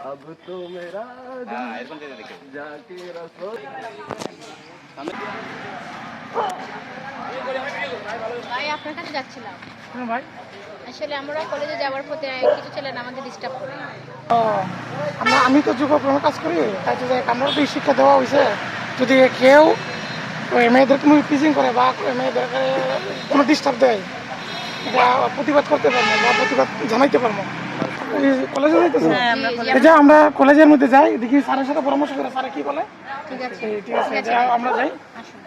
अब तो मेरा जाके रसो ভাই আপনার কাছে যাচ্ছিলাম। হ্যাঁ ভাই, আসলে আমরা কলেজে যাওয়ার পথে কিছু ছেলে আমাদের ডিস্টার্ব করে। ও আমি তো যুবকর্মের কাজ করি, তাই তো আমরা তো এই শিক্ষা দেওয়া হয়েছে যদি কেউ ওই মেয়েদের কোনো টিচিং করে বা মেয়েদেরকে কোনো ডিস্টার্ব দেয়, এটা প্রতিবাদ করতে পারবো বা প্রতিবাদ জানাইতে পারবো। কলেজে যাইতেছে, এই যে আমরা কলেজের মধ্যে যাই, দেখি স্যারের সাথে পরামর্শ করে স্যারে কি বলে। ঠিক আছে, ঠিক আছে, আমরা যাই। আসুন।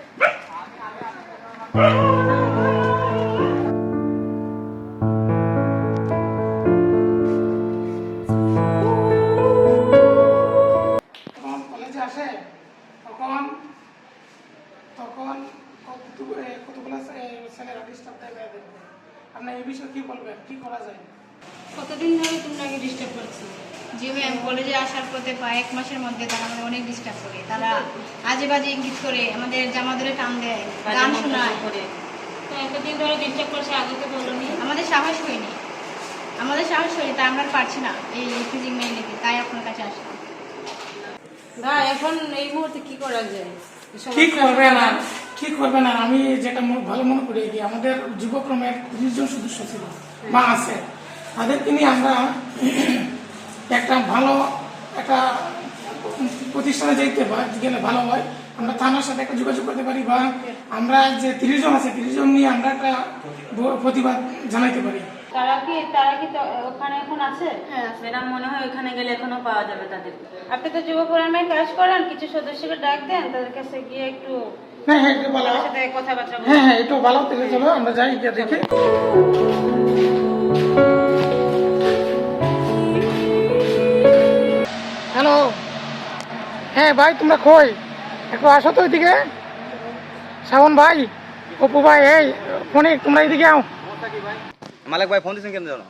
যখন কলেজে আসে তখন তখন কতগুলো ছেলেরা ডিস্টার্ব দেয় মেয়েদেরকে। আপনি এই বিষয়ে কি বলবেন, কি করা যায়? কতদিন ধরে তোমরা আগে ডিস্টার্ব করছো? জি ম্যাম, কলেজে আসার পথে প্রায় 1 মাসের মধ্যে তারা আমাদের অনেক ডিস্টার্ব করে। তারা আজে বাজে ইঙ্গিত করে, আমাদের জামা ধরে টান দেয়, গান শোনায় করে। তো এতদিন ধরে ডিস্টার্ব করছে, আগে তো বলোনি। আমাদের সাহস হয়নি, তাই আমরা আর পারছি না এই ফিজিং মেনে নিতে, তাই আপনার কাছে আসলাম। না, এখন এই মুহূর্তে কি করা যায়? কি করবে না, আমি যেটা ভালো মনে করি কি আমাদের যুবক্রমের 30 জন সদস্য ছিল বা আছে, তাদেরকে নিয়ে আমরা একটা ভালো একটা প্রতিষ্ঠানে যাইতে গেলে ভালো হয়। আমরা থানার সাথে একটা যোগাযোগ করতে পারি বা আমরা যে 30 জন আছে 30 জন নিয়ে আমরা একটা প্রতিবাদ জানাইতে পারি। তারা কি ওখানে এখন আছে? হ্যাঁ, ম্যাডাম মনে হয় ওখানে গেলে এখনো পাওয়া যাবে তাদের। আপনি তো যুব ফোরামে কাজ করেন, কিছু সদস্যকে ডাক দেন, তাদের কাছে গিয়ে একটু সাথে কথাবার্তা বলুন। হ্যাঁ, একটু ভালো থেকে চলো, আমরা যাই গিয়ে দেখি। হ্যালো, হ্যাঁ ভাই, তোমরা কই? একটু আসো তো এদিকে। শ্রাবণ ভাই, অপু ভাই, এই ফোনে তোমরা এদিকে আও। মালিক ভাই ফোন দিয়েছেন কেন জানো?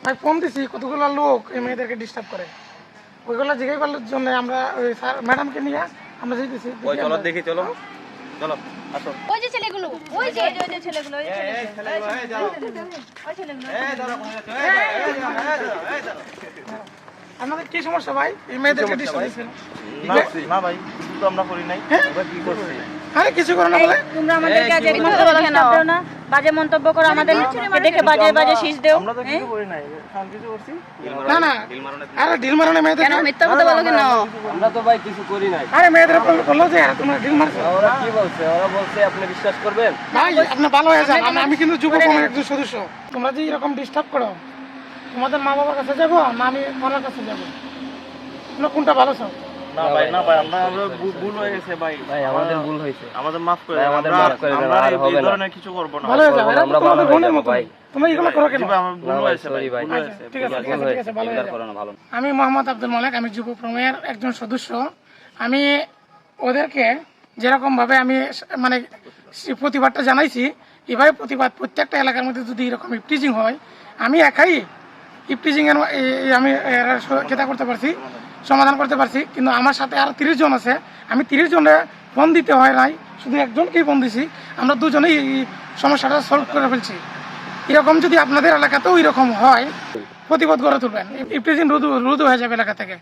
ভাই ফোন দিছি, কতগুলো লোক এই মেয়েদেরকে ডিস্টার্ব করে, ওইগুলো জিজ্ঞাসা করার জন্য আমরা ওই স্যার ম্যাডামকে নিয়ে আমরা যাইতেছি। ওই চলো দেখি, চলো চলো আসো। ওই যে ছেলেগুলো, ওই যে ছেলেগুলো, এই ছেলেগুলো, এই যাও, ওই ছেলেগুলো। এই ধরো, এই ধরো। আপনাদের কি সমস্যা ভাই এই মেয়েদেরকে ডিস্টার্ব দিচ্ছেন? না ভাই, কিছু তো আমরা করি নাই। আমরা কি করছি? আরে কিছু করো না বলে তোমরা আমাদেরকে আজ এরকম ডিস্টার্ব দাও না, বাজে মন্তব্য করো, আমাদের দেখে বাজে বাজে শীষ দেও। আমরা তো কিছু করি নাই, শান্তি তো করছি। না, আরে ডিল মারো না মেয়েদের। কেন মিথ্যা কথা বলো কেন? আমরা তো ভাই কিছু করি নাই। আরে মেয়েদের বললো যে তোমরা ডিল মারছো। ওরা কি বলছে? ওরা বলছে আপনি বিশ্বাস করবেন? ভাই আপনি ভালো হয়ে যান, আমি কিন্তু যুবকমের একজন সদস্য। তোমরা যে এরকম ডিস্টার্ব করো, তোমাদের মা বাবার কাছে যাবো না আমি ওনার কাছে যাবো? তোমরা কোনটা ভালো চাও? না ভাই, আমরা ভুল হয়ে গেছে ভাই। আমাদের ভুল হয়েছে, আমাদের মাফ করে দেন। আমাদের মাফ করে দেন, আর হবে না। এই ধরনের কিছু করব না। ভালো হয়ে যাও, আমরা ভালো বোনের মতো। তোমরা এগুলো করো কেন? আমার ভুল হয়েছে ভাই, ভুল হয়েছে। ঠিক আছে, ভালো হয়ে যাও। আমি মোহাম্মদ আব্দুল মালিক, আমি যুবকমের একজন সদস্য। আমি ওদেরকে যেরকম ভাবে আমি মানে প্রতিবাদটা জানাইছি, এভাবে প্রতিবাদ প্রত্যেকটা এলাকার মধ্যে যদি এরকম ইফটিজিং হয়, আমি একাই ইফটিজিং এর আমি কেতা করতে পারছি, সমাধান করতে পারছি, কিন্তু আমার সাথে আরো 30 জন আছে। আমি 30 জনের ফোন দিতে হয় নাই, শুধু একজনকেই ফোন দিছি, আমরা দুজনেই এই সমস্যাটা সলভ করে ফেলছি। এরকম যদি আপনাদের এলাকাতেও এরকম হয়, প্রতিবাদ গড়ে তুলবেন, ইফটিজিং রোধ হয়ে যাবে এলাকা থেকে।